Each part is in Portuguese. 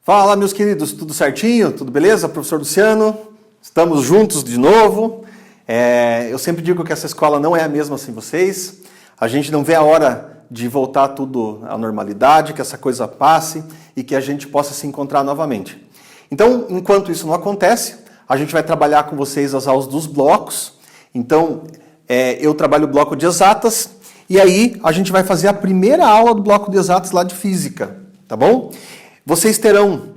Fala, meus queridos, tudo certinho? Tudo beleza? Professor Luciano, estamos juntos de novo. Eu sempre digo que essa escola não é a mesma sem vocês. A gente não vê a hora de voltar tudo à normalidade, que essa coisa passe e que a gente possa se encontrar novamente. Então, enquanto isso não acontece, a gente vai trabalhar com vocês as aulas dos blocos. Então, eu trabalho o bloco de exatas e aí a gente vai fazer a primeira aula do bloco de exatas lá de física, tá bom? Vocês terão,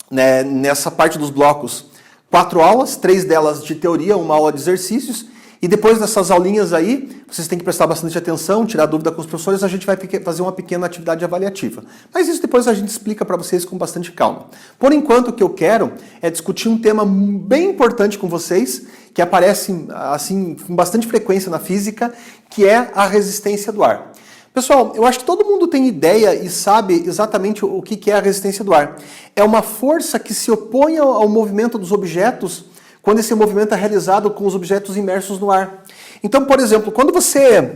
né, nessa parte dos blocos, 4 aulas, 3 delas de teoria, uma aula de exercícios, e depois dessas aulinhas aí, vocês têm que prestar bastante atenção, tirar dúvida com os professores, a gente vai fazer uma pequena atividade avaliativa. Mas isso depois a gente explica para vocês com bastante calma. Por enquanto, o que eu quero é discutir um tema bem importante com vocês, que aparece assim com bastante frequência na física, que é a resistência do ar. Pessoal, eu acho que todo mundo tem ideia e sabe exatamente o que é a resistência do ar. É uma força que se opõe ao movimento dos objetos quando esse movimento é realizado com os objetos imersos no ar. Então, por exemplo, quando você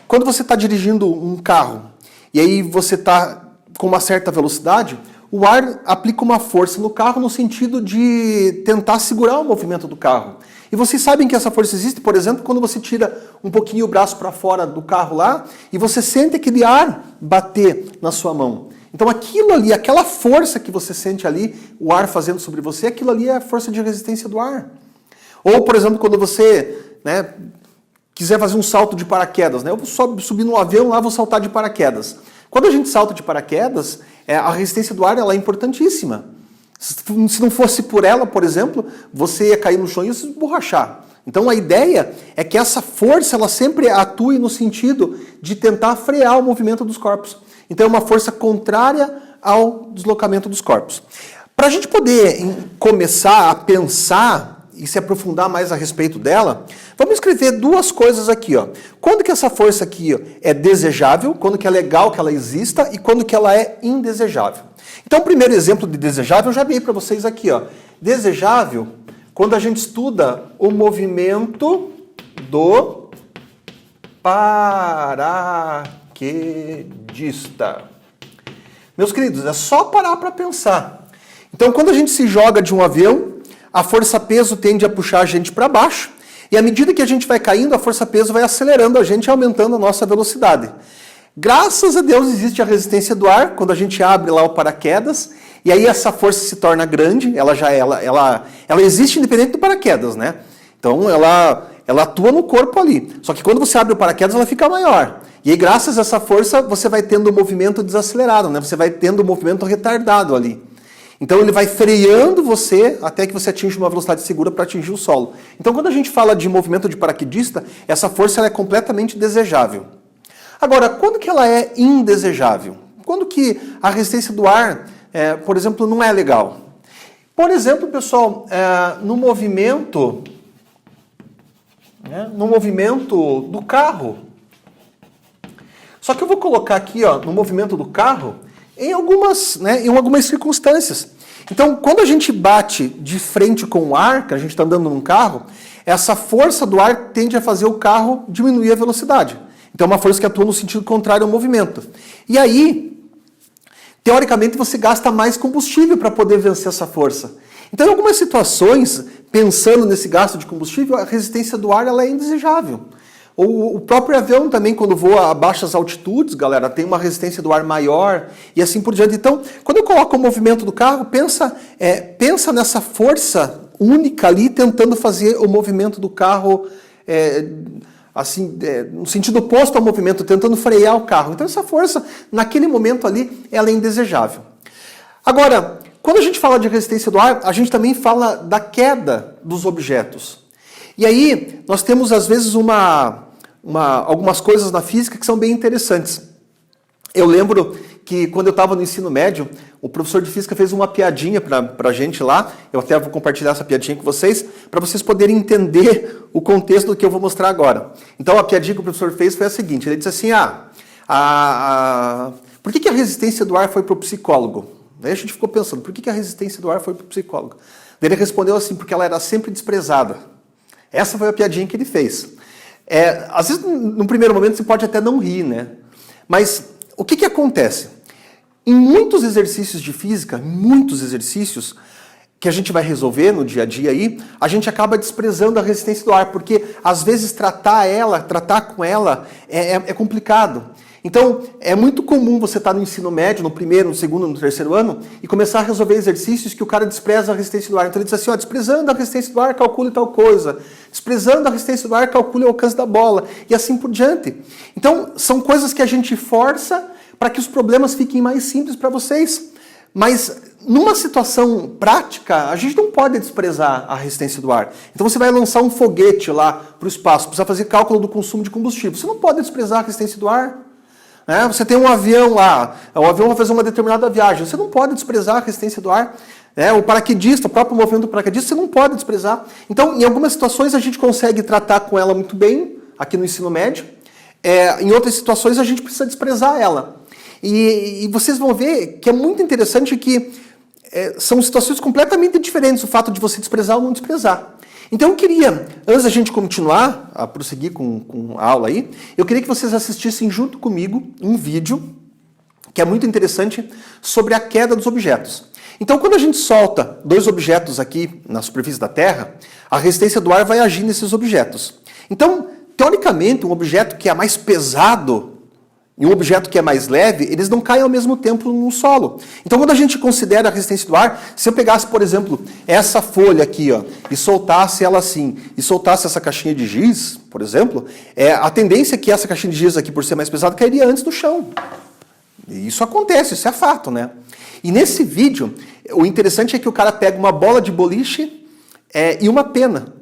está dirigindo um carro e aí você está com uma certa velocidade, o ar aplica uma força no carro no sentido de tentar segurar o movimento do carro. E vocês sabem que essa força existe, por exemplo, quando você tira um pouquinho o braço para fora do carro lá e você sente aquele ar bater na sua mão. Então aquilo ali, aquela força que você sente ali, o ar fazendo sobre você, aquilo ali é a força de resistência do ar. Ou, por exemplo, quando você quiser fazer um salto de paraquedas, eu vou subir num avião lá, vou saltar de paraquedas. Quando a gente salta de paraquedas, a resistência do ar ela é importantíssima. Se não fosse por ela, por exemplo, você ia cair no chão e ia se esborrachar. Então a ideia é que essa força ela sempre atue no sentido de tentar frear o movimento dos corpos. Então é uma força contrária ao deslocamento dos corpos. Para a gente poder começar a pensar e se aprofundar mais a respeito dela, vamos escrever 2 coisas aqui. Quando que essa força aqui é desejável, quando que é legal que ela exista e quando que ela é indesejável. Então, o primeiro exemplo de desejável eu já dei para vocês aqui. Desejável, quando a gente estuda o movimento do paraquedista. Meus queridos, é só parar para pensar. Então, quando a gente se joga de um avião, a força-peso tende a puxar a gente para baixo, e à medida que a gente vai caindo, a força-peso vai acelerando a gente e aumentando a nossa velocidade. Graças a Deus existe a resistência do ar, quando a gente abre lá o paraquedas, e aí essa força se torna grande, ela existe independente do paraquedas, né? Então ela atua no corpo ali. Só que quando você abre o paraquedas, ela fica maior. E aí graças a essa força, você vai tendo o movimento desacelerado, né? Você vai tendo o movimento retardado ali. Então ele vai freando você até que você atinja uma velocidade segura para atingir o solo. Então quando a gente fala de movimento de paraquedista, essa força ela é completamente desejável. Agora, quando que ela é indesejável? Quando que a resistência do ar, por exemplo, não é legal? Por exemplo, pessoal, no movimento do carro. Só que eu vou colocar aqui, no movimento do carro, em algumas circunstâncias. Então, quando a gente bate de frente com o ar, que a gente está andando num carro, essa força do ar tende a fazer o carro diminuir a velocidade. Então é uma força que atua no sentido contrário ao movimento. E aí, teoricamente, você gasta mais combustível para poder vencer essa força. Então, em algumas situações, pensando nesse gasto de combustível, a resistência do ar ela é indesejável. O próprio avião também, quando voa a baixas altitudes, galera, tem uma resistência do ar maior e assim por diante. Então, quando eu coloco o movimento do carro, pensa nessa força única ali, tentando fazer o movimento do carro no sentido oposto ao movimento, tentando frear o carro. Então essa força, naquele momento ali, ela é indesejável. Agora, quando a gente fala de resistência do ar, a gente também fala da queda dos objetos. E aí, nós temos às vezes algumas coisas na física que são bem interessantes. Eu lembro que quando eu estava no ensino médio, o professor de física fez uma piadinha para a gente lá, eu até vou compartilhar essa piadinha com vocês, para vocês poderem entender o contexto do que eu vou mostrar agora. Então a piadinha que o professor fez foi a seguinte, ele disse assim, por que a resistência do ar foi para o psicólogo? Daí a gente ficou pensando, por que a resistência do ar foi para o psicólogo? Daí ele respondeu assim, porque ela era sempre desprezada. Essa foi a piadinha que ele fez. Às vezes, no primeiro momento, você pode até não rir, né? Mas o que acontece? Em muitos exercícios de física, muitos exercícios que a gente vai resolver no dia a dia aí, a gente acaba desprezando a resistência do ar, porque às vezes tratar com ela é complicado. Então, é muito comum você estar no ensino médio, no primeiro, no segundo, no terceiro ano, e começar a resolver exercícios que o cara despreza a resistência do ar. Então ele diz assim, ó, desprezando a resistência do ar, calcule tal coisa. Desprezando a resistência do ar, calcule o alcance da bola. E assim por diante. Então, são coisas que a gente força para que os problemas fiquem mais simples para vocês. Mas, numa situação prática, a gente não pode desprezar a resistência do ar. Então você vai lançar um foguete lá para o espaço, precisa fazer cálculo do consumo de combustível. Você não pode desprezar a resistência do ar. Você tem um avião lá, o avião vai fazer uma determinada viagem, você não pode desprezar a resistência do ar. O paraquedista, o próprio movimento do paraquedista, você não pode desprezar. Então, em algumas situações a gente consegue tratar com ela muito bem, aqui no ensino médio. Em outras situações a gente precisa desprezar ela. E vocês vão ver que é muito interessante que são situações completamente diferentes, o fato de você desprezar ou não desprezar. Então eu queria, antes da gente continuar a prosseguir com a aula aí, eu queria que vocês assistissem junto comigo um vídeo que é muito interessante sobre a queda dos objetos. Então quando a gente solta dois objetos aqui na superfície da Terra, a resistência do ar vai agir nesses objetos. Então, teoricamente, um objeto que é mais pesado e um objeto que é mais leve, eles não caem ao mesmo tempo no solo. Então, quando a gente considera a resistência do ar, se eu pegasse, por exemplo, essa folha aqui, ó, e soltasse ela assim, e soltasse essa caixinha de giz, por exemplo, a tendência é que essa caixinha de giz aqui, por ser mais pesada, cairia antes do chão. E isso acontece, isso é fato, né? E nesse vídeo, o interessante é que o cara pega uma bola de boliche e uma pena,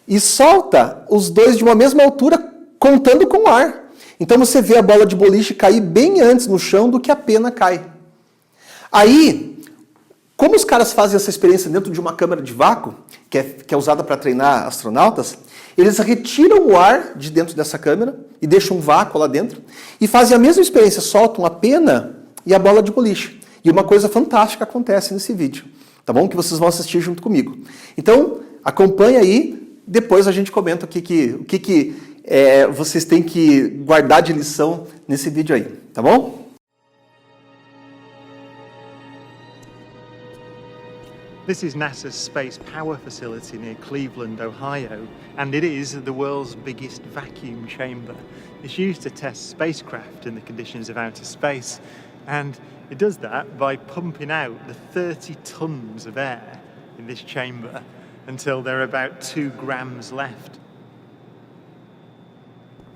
e solta os dois de uma mesma altura, contando com o ar. Então você vê a bola de boliche cair bem antes no chão do que a pena cai. Aí, como os caras fazem essa experiência dentro de uma câmara de vácuo, que é usada para treinar astronautas, eles retiram o ar de dentro dessa câmara e deixam um vácuo lá dentro e fazem a mesma experiência, soltam a pena e a bola de boliche. E uma coisa fantástica acontece nesse vídeo, tá bom? Que vocês vão assistir junto comigo. Então, acompanha aí, depois a gente comenta o que vocês têm que guardar de lição nesse vídeo aí, tá bom? This is NASA's Space Power Facility near Cleveland, Ohio, and it is the world's biggest vacuum chamber. It's used to test spacecraft in the conditions of outer space, and it does that by pumping out the 30 tons of air in this chamber until there are about 2 grams left.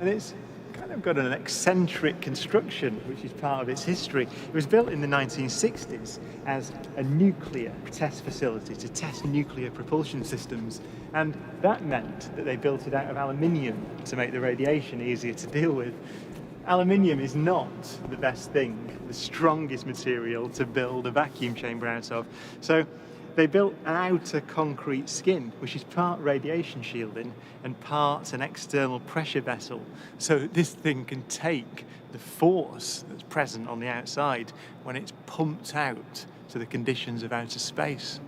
And it's kind of got an eccentric construction, which is part of its history. It was built in the 1960s as a nuclear test facility to test nuclear propulsion systems. And that meant that they built it out of aluminium to make the radiation easier to deal with. Aluminium is not the best thing, the strongest material to build a vacuum chamber out of. So they built an outer concrete skin, which is part radiation shielding and part an external pressure vessel, so that this thing can take the force that's present on the outside when it's pumped out to the conditions of outer space.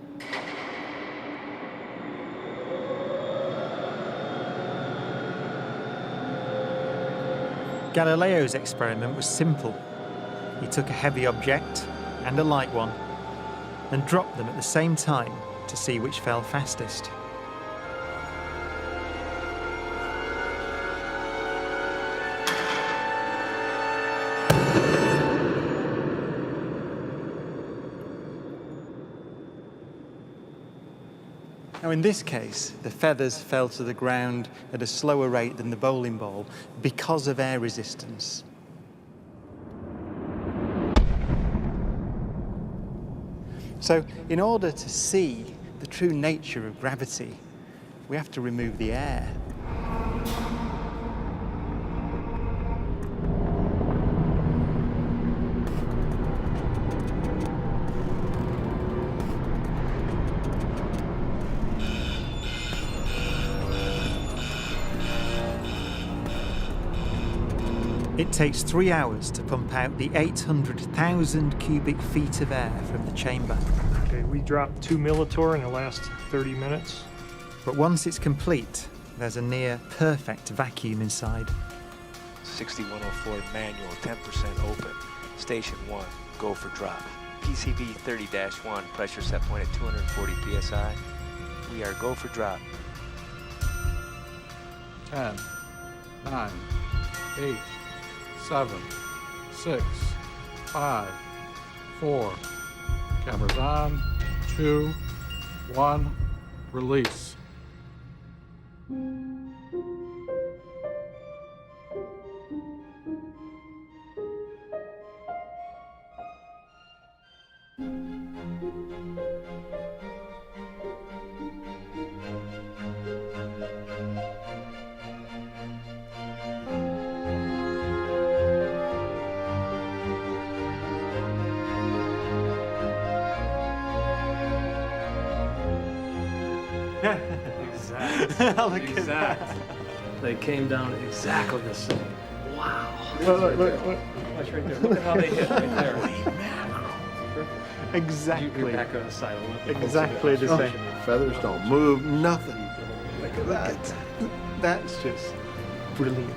Galileo's experiment was simple. He took a heavy object and a light one and dropped them at the same time to see which fell fastest. Now in this case, the feathers fell to the ground at a slower rate than the bowling ball because of air resistance. So, in order to see the true nature of gravity, we have to remove the air. It takes 3 hours to pump out the 800,000 cubic feet of air from the chamber. Okay, we dropped 2 millitorr in the last 30 minutes. But once it's complete, there's a near perfect vacuum inside. 6104 manual, 10% open. Station 1. go for drop. PCB 30-1, pressure set point at 240 psi. We are go for drop. 10, 9, 8, 7, 6, 5, 4. Cameras on. 2, 1. Release. Exactly. They came down exactly the same. Wow. Look. Watch right there. Look at how they hit right there. Exactly. You're back on the side. Exactly the same. Feathers don't move, nothing. Look at that. That's just brilliant.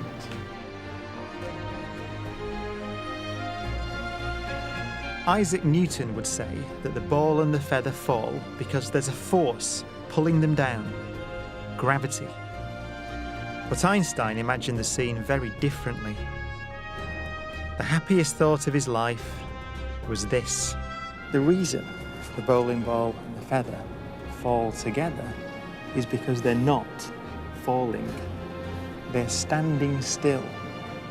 Isaac Newton would say that the ball and the feather fall because there's a force pulling them down, gravity. But Einstein imagined the scene very differently. The happiest thought of his life was this. The reason the bowling ball and the feather fall together is because they're not falling. They're standing still.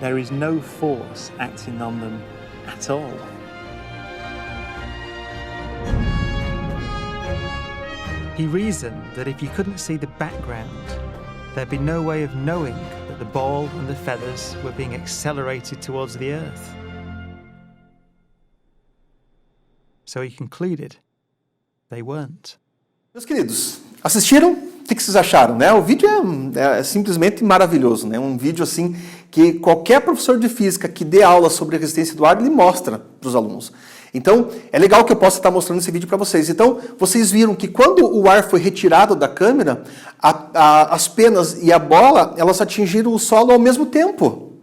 There is no force acting on them at all. He reasoned that if you couldn't see the background, there'd be no way of knowing that the ball and the feathers were being accelerated towards the Earth. So he concluded they weren't. Meus queridos, assistiram? O que vocês acharam? Né? O vídeo é simplesmente maravilhoso. Né? Um vídeo assim que qualquer professor de física que dê aula sobre a resistência do ar, ele mostra para os alunos. Então, é legal que eu possa estar mostrando esse vídeo para vocês. Então, vocês viram que quando o ar foi retirado da câmera, as penas e a bola, elas atingiram o solo ao mesmo tempo.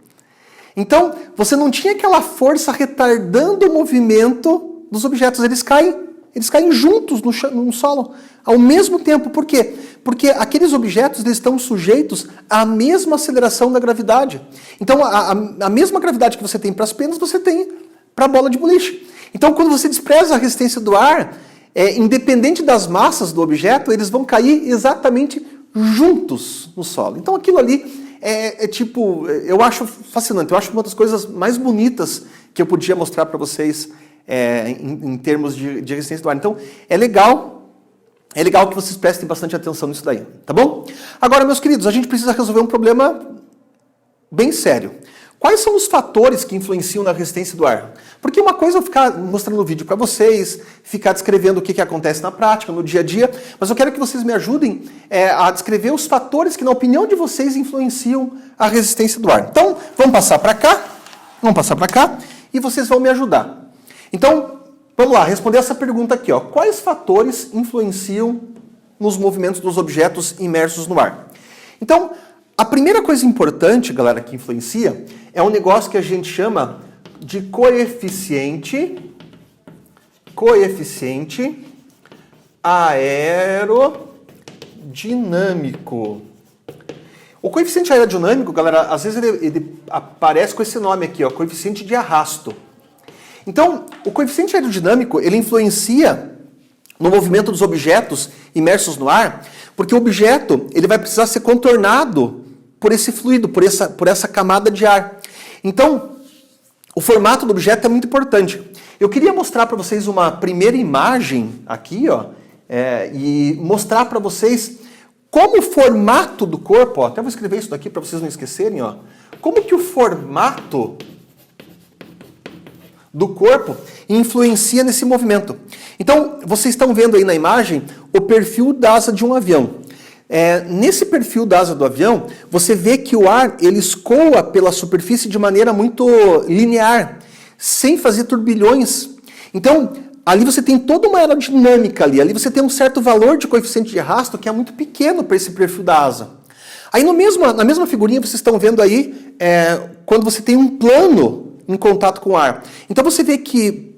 Então, você não tinha aquela força retardando o movimento dos objetos. Eles caem juntos no solo ao mesmo tempo. Por quê? Porque aqueles objetos eles estão sujeitos à mesma aceleração da gravidade. Então, a mesma gravidade que você tem para as penas, você tem para a bola de boliche. Então, quando você despreza a resistência do ar, independente das massas do objeto, eles vão cair exatamente juntos no solo. Então, aquilo ali tipo, eu acho fascinante. Eu acho uma das coisas mais bonitas que eu podia mostrar para vocês em termos de resistência do ar. Então, é legal que vocês prestem bastante atenção nisso daí, tá bom? Agora, meus queridos, a gente precisa resolver um problema bem sério. Quais são os fatores que influenciam na resistência do ar? Porque uma coisa é eu ficar mostrando o vídeo para vocês, ficar descrevendo o que acontece na prática, no dia a dia, mas eu quero que vocês me ajudem a descrever os fatores que, na opinião de vocês, influenciam a resistência do ar. Então, vamos passar para cá e vocês vão me ajudar. Então, vamos lá, responder essa pergunta aqui. Quais fatores influenciam nos movimentos dos objetos imersos no ar? Então, a primeira coisa importante, galera, que influencia é um negócio que a gente chama de coeficiente aerodinâmico. O coeficiente aerodinâmico, galera, às vezes ele aparece com esse nome aqui, coeficiente de arrasto. Então, o coeficiente aerodinâmico, ele influencia no movimento dos objetos imersos no ar, porque o objeto ele vai precisar ser contornado por esse fluido, por essa camada de ar. Então, o formato do objeto é muito importante. Eu queria mostrar para vocês uma primeira imagem aqui, e mostrar para vocês como o formato do corpo, até vou escrever isso daqui para vocês não esquecerem, como que o formato do corpo influencia nesse movimento. Então, vocês estão vendo aí na imagem o perfil da asa de um avião. Nesse perfil da asa do avião, você vê que o ar ele escoa pela superfície de maneira muito linear, sem fazer turbilhões. Então, ali você tem toda uma aerodinâmica ali você tem um certo valor de coeficiente de arrasto que é muito pequeno para esse perfil da asa. Aí na mesma figurinha vocês estão vendo aí, quando você tem um plano em contato com o ar. Então você vê que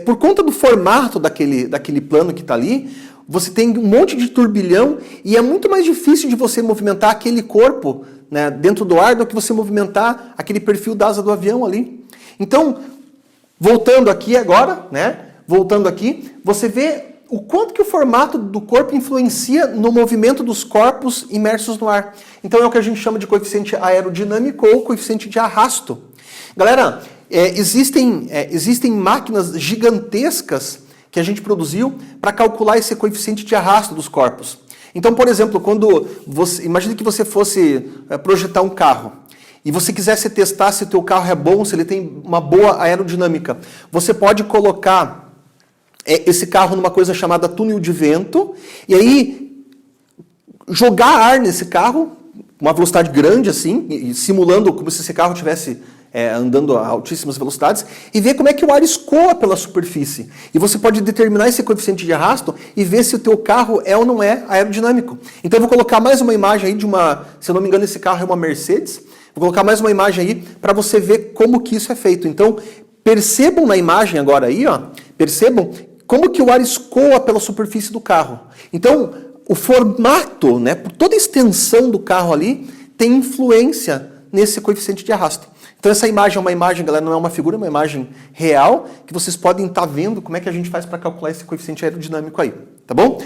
por conta do formato daquele plano que está ali, você tem um monte de turbilhão e é muito mais difícil de você movimentar aquele corpo, né, dentro do ar do que você movimentar aquele perfil da asa do avião ali. Então, voltando aqui agora, né, você vê o quanto que o formato do corpo influencia no movimento dos corpos imersos no ar. Então é o que a gente chama de coeficiente aerodinâmico ou coeficiente de arrasto. Galera, existem máquinas gigantescas que a gente produziu para calcular esse coeficiente de arrasto dos corpos. Então, por exemplo, imagine que você fosse projetar um carro e você quisesse testar se o teu carro é bom, se ele tem uma boa aerodinâmica. Você pode colocar esse carro numa coisa chamada túnel de vento e aí jogar ar nesse carro, uma velocidade grande assim, e simulando como se esse carro estivesse andando a altíssimas velocidades, e ver como é que o ar escoa pela superfície. E você pode determinar esse coeficiente de arrasto e ver se o teu carro é ou não é aerodinâmico. Então eu vou colocar mais uma imagem aí se eu não me engano esse carro é uma Mercedes, vou colocar mais uma imagem aí para você ver como que isso é feito. Então percebam na imagem agora aí, percebam como que o ar escoa pela superfície do carro. Então o formato, né, por toda a extensão do carro ali, tem influência nesse coeficiente de arrasto. Então essa imagem é uma imagem, galera, não é uma figura, é uma imagem real, que vocês podem estar vendo como é que a gente faz para calcular esse coeficiente aerodinâmico aí, tá bom?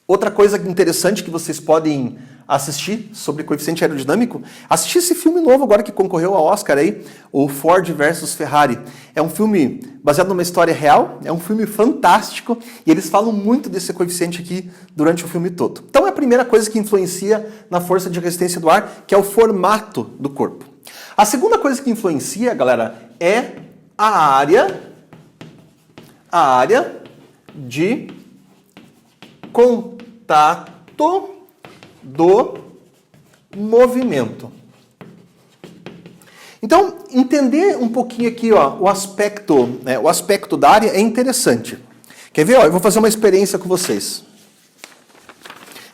Outra coisa interessante que vocês podem assistir sobre coeficiente aerodinâmico, assistir esse filme novo agora que concorreu ao Oscar aí, o Ford versus Ferrari. É um filme baseado numa história real, é um filme fantástico e eles falam muito desse coeficiente aqui durante o filme todo. Então é a primeira coisa que influencia na força de resistência do ar, que é o formato do corpo. A segunda coisa que influencia, galera, é a área de contato do movimento. Então, entender um pouquinho aqui, o aspecto da área é interessante. Quer ver? Eu vou fazer uma experiência com vocês.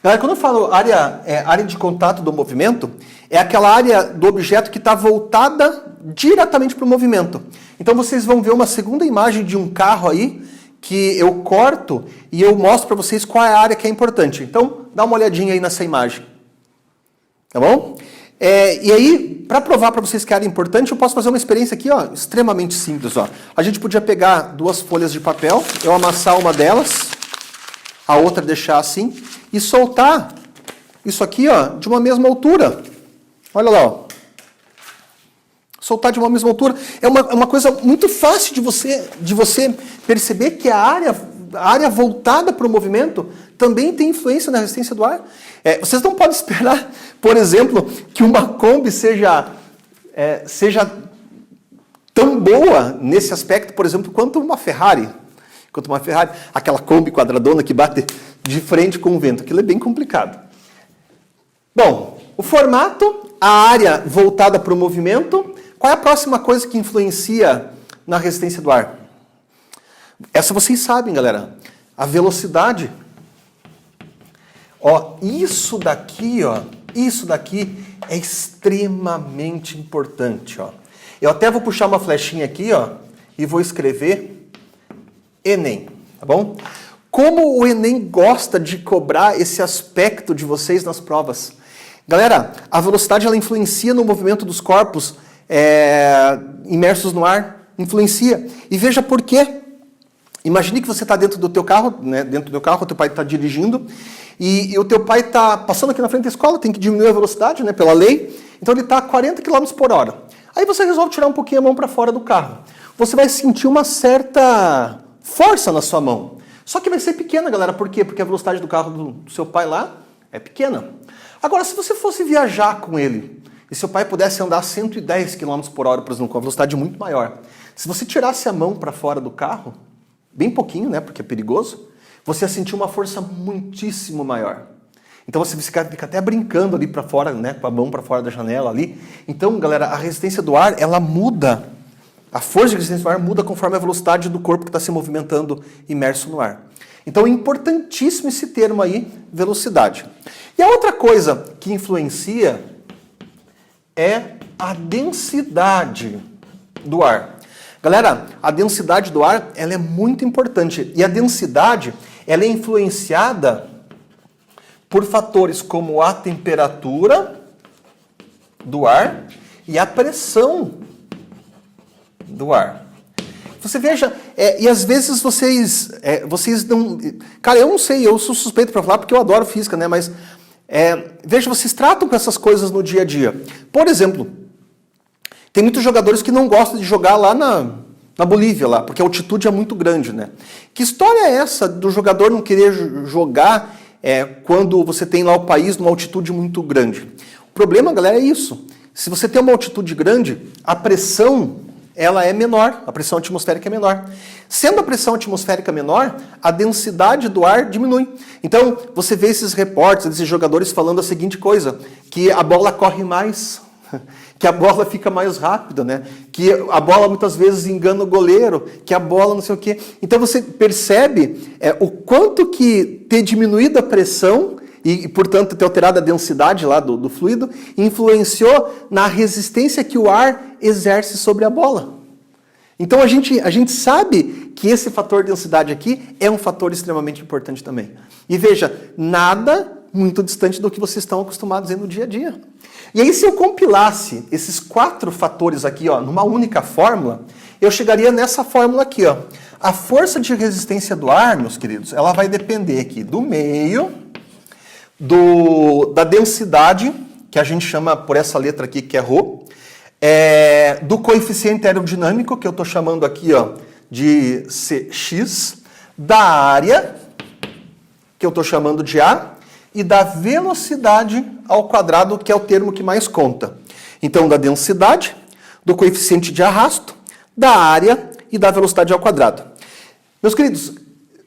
Galera, quando eu falo área de contato do movimento, é aquela área do objeto que está voltada diretamente para o movimento. Então vocês vão ver uma segunda imagem de um carro aí, que eu corto e eu mostro para vocês qual é a área que é importante. Então, dá uma olhadinha aí nessa imagem. Tá bom? E aí, para provar para vocês que a área é importante, eu posso fazer uma experiência aqui, extremamente simples. A gente podia pegar 2 folhas de papel, eu amassar uma delas, a outra deixar assim, e soltar isso aqui, de uma mesma altura. Olha lá, soltar de uma mesma altura. É uma coisa muito fácil de você perceber que a área voltada para o movimento também tem influência na resistência do ar. Vocês não podem esperar, por exemplo, que uma Kombi seja tão boa nesse aspecto, por exemplo, quanto uma Ferrari. Aquela Kombi quadradona que bate de frente com o vento. Aquilo é bem complicado. Bom, o formato, a área voltada para o movimento. Qual é a próxima coisa que influencia na resistência do ar? Essa vocês sabem, galera. A velocidade. Isso daqui é extremamente importante. Eu até vou puxar uma flechinha aqui, e vou escrever Enem, tá bom? Como o Enem gosta de cobrar esse aspecto de vocês nas provas. Galera, a velocidade ela influencia no movimento dos corpos imersos no ar, influencia. E veja por quê. Imagine que você está dentro do teu carro, né? Dentro do teu carro, o teu pai está dirigindo, e o teu pai está passando aqui na frente da escola, tem que diminuir a velocidade, né, pela lei, então ele está a 40 km por hora. Aí você resolve tirar um pouquinho a mão para fora do carro. Você vai sentir uma certa força na sua mão. Só que vai ser pequena, galera. Por quê? Porque a velocidade do carro do seu pai lá é pequena. Agora, se você fosse viajar com ele, e seu pai pudesse andar 110 km por hora, por exemplo, com uma velocidade muito maior, se você tirasse a mão para fora do carro, bem pouquinho, né, porque é perigoso, você ia sentir uma força muitíssimo maior. Então você fica até brincando ali para fora, né, com a mão para fora da janela ali. Então, galera, a resistência do ar, ela muda. A força de resistência do ar muda conforme a velocidade do corpo que está se movimentando imerso no ar. Então é importantíssimo esse termo aí, velocidade. E a outra coisa que influencia é a densidade do ar. Galera, a densidade do ar, ela é muito importante. E a densidade, ela é influenciada por fatores como a temperatura do ar e a pressão do ar. Você veja, e às vezes vocês não... Cara, eu não sei, eu sou suspeito para falar porque eu adoro física, né? Mas, veja, vocês tratam com essas coisas no dia a dia. Por exemplo, tem muitos jogadores que não gostam de jogar lá na Bolívia, lá, porque a altitude é muito grande, né? Que história é essa do jogador não querer jogar quando você tem lá o país numa altitude muito grande? O problema, galera, é isso. Se você tem uma altitude grande, a pressão ela é menor, a pressão atmosférica é menor. Sendo a pressão atmosférica menor, a densidade do ar diminui. Então, você vê esses repórteres, esses jogadores falando a seguinte coisa, que a bola corre mais, que a bola fica mais rápida, né? Que a bola muitas vezes engana o goleiro, que a bola não sei o quê. Então, você percebe o quanto que ter diminuído a pressão e, portanto, ter alterado a densidade lá do fluido, influenciou na resistência que o ar exerce sobre a bola. Então, a gente sabe que esse fator densidade aqui é um fator extremamente importante também. E veja, nada muito distante do que vocês estão acostumados a ver no dia a dia. E aí, se eu compilasse esses 4 fatores aqui, ó, numa única fórmula, eu chegaria nessa fórmula aqui, ó. A força de resistência do ar, meus queridos, ela vai depender aqui do meio, da densidade, que a gente chama por essa letra aqui, que é ρ, do coeficiente aerodinâmico, que eu estou chamando aqui, ó, de Cx, da área, que eu estou chamando de A, e da velocidade ao quadrado, que é o termo que mais conta. Então, da densidade, do coeficiente de arrasto, da área e da velocidade ao quadrado. Meus queridos,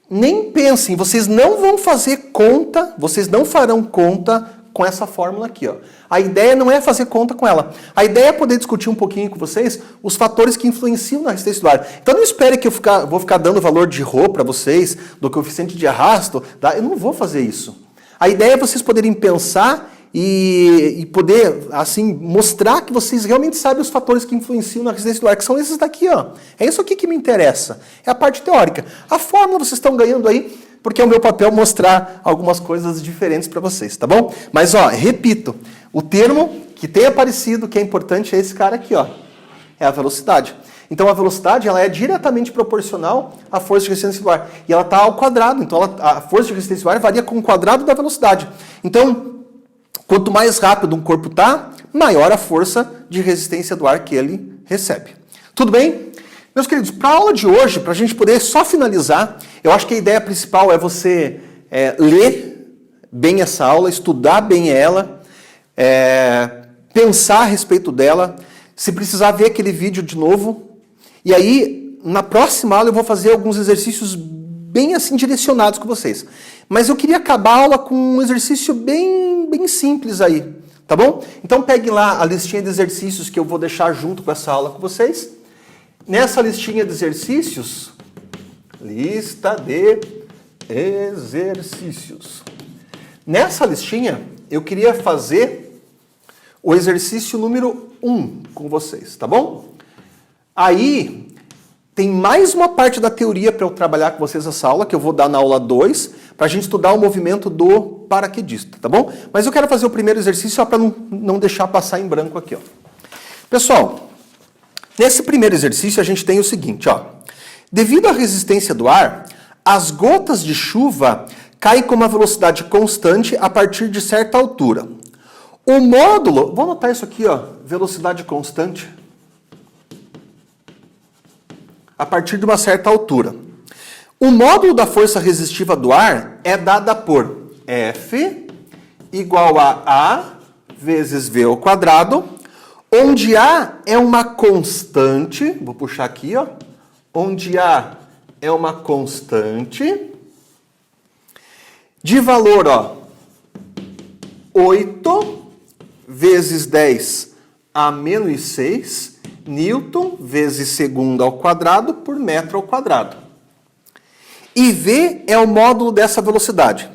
nem pensem, vocês não vão fazer conta, vocês não farão conta com essa fórmula aqui, ó. A ideia não é fazer conta com ela. A ideia é poder discutir um pouquinho com vocês os fatores que influenciam na resistência do ar. Então não espere que eu vou ficar dando valor de ρ para vocês, do coeficiente de arrasto. Eu não vou fazer isso. A ideia é vocês poderem pensar e poder, assim, mostrar que vocês realmente sabem os fatores que influenciam na resistência do ar, que são esses daqui, ó. É isso aqui que me interessa. É a parte teórica. A fórmula vocês estão ganhando aí, porque é o meu papel mostrar algumas coisas diferentes para vocês, tá bom? Mas, ó, repito, o termo que tem aparecido, que é importante, é esse cara aqui, ó. É a velocidade. Então, a velocidade ela é diretamente proporcional à força de resistência do ar. E ela está ao quadrado. Então, a força de resistência do ar varia com o quadrado da velocidade. Então, quanto mais rápido um corpo está, maior a força de resistência do ar que ele recebe. Tudo bem? Meus queridos, para a aula de hoje, para a gente poder só finalizar, eu acho que a ideia principal é você ler bem essa aula, estudar bem ela, pensar a respeito dela, se precisar ver aquele vídeo de novo. E aí, na próxima aula, eu vou fazer alguns exercícios bem assim direcionados com vocês. Mas eu queria acabar a aula com um exercício bem simples aí, tá bom? Então pegue lá a listinha de exercícios que eu vou deixar junto com essa aula com vocês. Nessa listinha de exercícios, lista de exercícios. Nessa listinha, eu queria fazer o exercício número 1 com vocês, tá bom? Aí, tem mais uma parte da teoria para eu trabalhar com vocês nessa aula, que eu vou dar na aula 2, para a gente estudar o movimento do paraquedista, tá bom? Mas eu quero fazer o primeiro exercício só para não deixar passar em branco aqui, ó. Pessoal, nesse primeiro exercício a gente tem o seguinte, ó. Devido à resistência do ar, as gotas de chuva caem com uma velocidade constante a partir de certa altura. O módulo, vou anotar isso aqui, ó, velocidade constante, a partir de uma certa altura. O módulo da força resistiva do ar é dada por F igual a A vezes V ao quadrado, onde A é uma constante, vou puxar aqui, ó, onde A é uma constante de valor, ó, 8 vezes 10 a menos 6 Newton vezes segundo ao quadrado por metro ao quadrado. E V é o módulo dessa velocidade.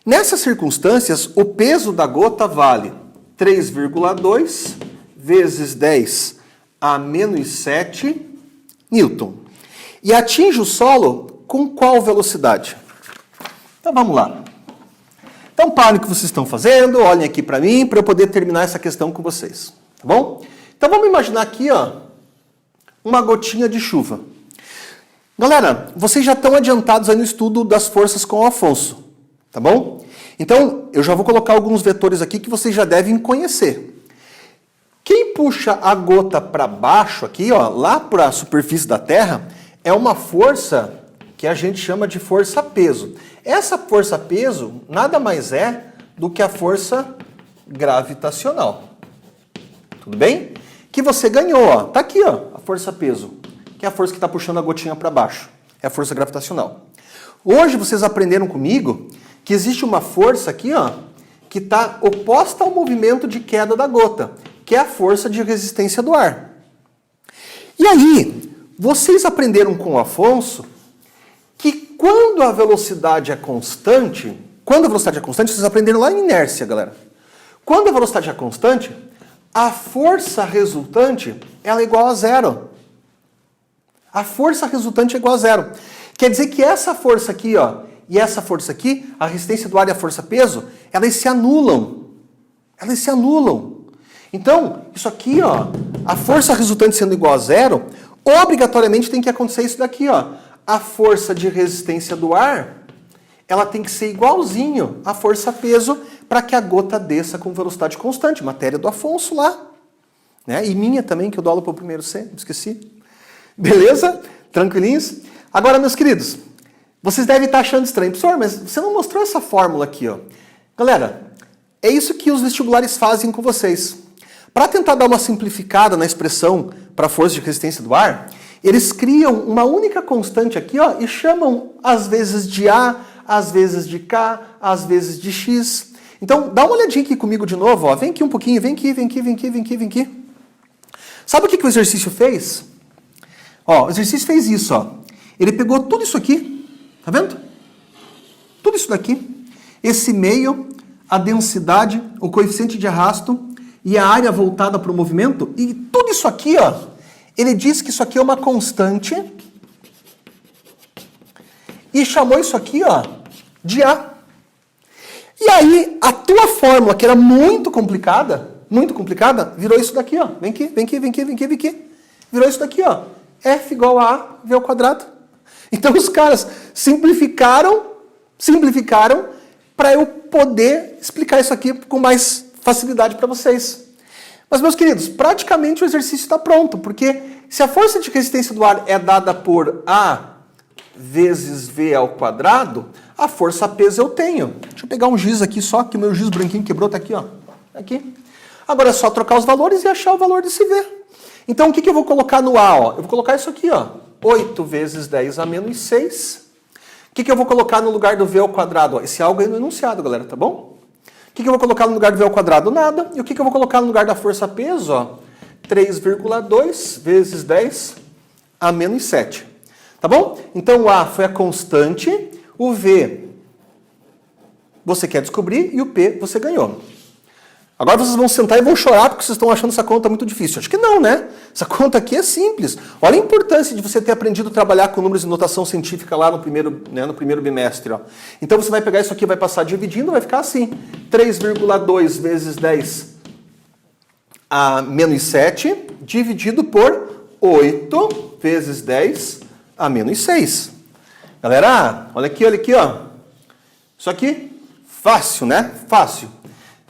Nessas circunstâncias, o peso da gota vale 3,2 vezes 10 a menos 7 Newton. E atinge o solo com qual velocidade? Então vamos lá. Então parem o que vocês estão fazendo, olhem aqui para mim, para eu poder terminar essa questão com vocês. Tá bom? Então vamos imaginar aqui, ó, uma gotinha de chuva. Galera, vocês já estão adiantados aí no estudo das forças com o Afonso. Tá bom? Então, eu já vou colocar alguns vetores aqui que vocês já devem conhecer. Quem puxa a gota para baixo aqui, ó, lá para a superfície da Terra, é uma força que a gente chama de força-peso. Essa força-peso nada mais é do que a força gravitacional. Tudo bem? Que você ganhou, ó. Tá aqui, ó, a força-peso, que é a força que está puxando a gotinha para baixo. É a força gravitacional. Hoje vocês aprenderam comigo que existe uma força aqui, ó, que está oposta ao movimento de queda da gota, que é a força de resistência do ar. E aí, vocês aprenderam com o Afonso que quando a velocidade é constante, vocês aprenderam lá em inércia, galera. Quando a velocidade é constante, a força resultante ela é igual a zero. A força resultante é igual a zero. Quer dizer que essa força aqui, ó, e essa força aqui, a resistência do ar e a força-peso, elas se anulam. Elas se anulam. Então, isso aqui, ó, a força resultante sendo igual a zero, obrigatoriamente tem que acontecer isso daqui, ó. A força de resistência do ar, ela tem que ser igualzinho à força-peso para que a gota desça com velocidade constante. Matéria do Afonso lá. Né? E minha também, que eu dou aula para o primeiro C, esqueci. Beleza? Tranquilinhos? Agora, meus queridos, vocês devem estar achando estranho. Professor, mas você não mostrou essa fórmula aqui, ó. Galera, é isso que os vestibulares fazem com vocês. Para tentar dar uma simplificada na expressão para a força de resistência do ar, eles criam uma única constante aqui, ó, e chamam às vezes de A, às vezes de K, às vezes de X. Então, dá uma olhadinha aqui comigo de novo, ó. Vem aqui um pouquinho, vem aqui, vem aqui, vem aqui, vem aqui, vem aqui. Sabe o que o exercício fez? Ó, o exercício fez isso, ó. Ele pegou tudo isso aqui, tá vendo? Tudo isso daqui, esse meio, a densidade, o coeficiente de arrasto e a área voltada para o movimento, e tudo isso aqui, ó, ele diz que isso aqui é uma constante e chamou isso aqui, ó, de A. E aí, a tua fórmula, que era muito complicada, virou isso daqui, ó. Vem aqui, vem aqui, vem aqui, vem aqui, vem aqui. Virou isso daqui, ó. F igual a A, V ao quadrado. Então, os caras simplificaram para eu poder explicar isso aqui com mais facilidade para vocês. Mas, meus queridos, praticamente o exercício está pronto, porque se a força de resistência do ar é dada por A vezes V ao quadrado, a força-peso eu tenho. Deixa eu pegar um giz aqui só, que o meu giz branquinho quebrou, tá aqui, ó. Aqui. Agora é só trocar os valores e achar o valor desse V. Então, o que eu vou colocar no A, ó? Eu vou colocar isso aqui, ó. 8 vezes 10 a menos 6. O que eu vou colocar no lugar do V ao quadrado? Ó, esse algo aí no enunciado, galera, tá bom? O que eu vou colocar no lugar do V ao quadrado? Nada. E o que eu vou colocar no lugar da força-peso? Ó, 3,2 vezes 10 a menos 7. Tá bom? Então, o A foi a constante, o V você quer descobrir e o P você ganhou. Agora vocês vão sentar e vão chorar porque vocês estão achando essa conta muito difícil. Acho que não, né? Essa conta aqui é simples. Olha a importância de você ter aprendido a trabalhar com números de notação científica lá no primeiro bimestre. Ó. Então você vai pegar isso aqui, vai passar dividindo, vai ficar assim. 3,2 vezes 10 a menos 7, dividido por 8 vezes 10 a menos 6. Galera, olha aqui, ó. Isso aqui, fácil, né? Fácil.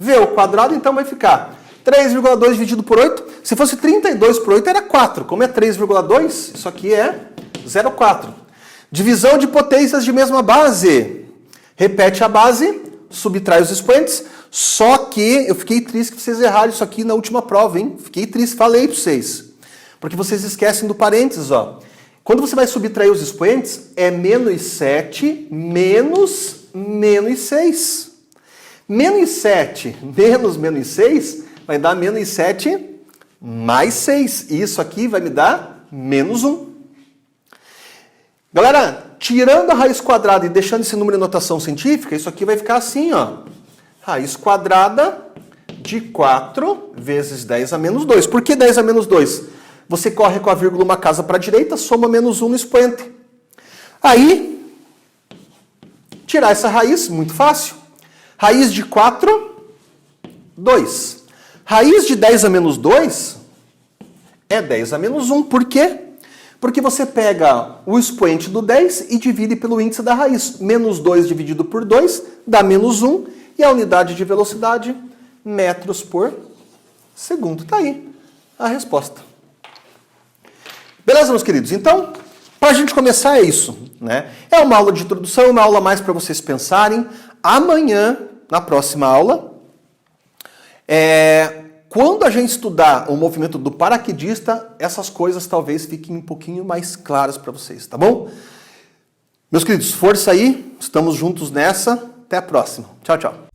V ao quadrado, então vai ficar 3,2 dividido por 8. Se fosse 32 por 8, era 4. Como é 3,2, isso aqui é 0,4. Divisão de potências de mesma base. Repete a base, subtrai os expoentes. Só que eu fiquei triste que vocês erraram isso aqui na última prova, hein? Fiquei triste, falei para vocês. Porque vocês esquecem do parênteses, ó. Quando você vai subtrair os expoentes, é menos 7 menos 6. Menos 7 menos 6 vai dar menos 7 mais 6. E isso aqui vai me dar menos 1. Galera, tirando a raiz quadrada e deixando esse número em notação científica, isso aqui vai ficar assim, ó. Raiz quadrada de 4 vezes 10 a menos 2. Por que 10 a menos 2? Você corre com a vírgula uma casa para a direita, soma menos 1 no expoente. Aí, tirar essa raiz, muito fácil. Raiz de 4, 2. Raiz de 10 a menos 2 é 10 a menos 1. Por quê? Porque você pega o expoente do 10 e divide pelo índice da raiz. Menos 2 dividido por 2 dá menos 1. E a unidade de velocidade, metros por segundo. Está aí a resposta. Beleza, meus queridos? Então, para a gente começar é isso, né? É uma aula de introdução, uma aula mais para vocês pensarem. Amanhã, na próxima aula, quando a gente estudar o movimento do paraquedista, essas coisas talvez fiquem um pouquinho mais claras para vocês, tá bom? Meus queridos, força aí, estamos juntos nessa. Até a próxima. Tchau, tchau.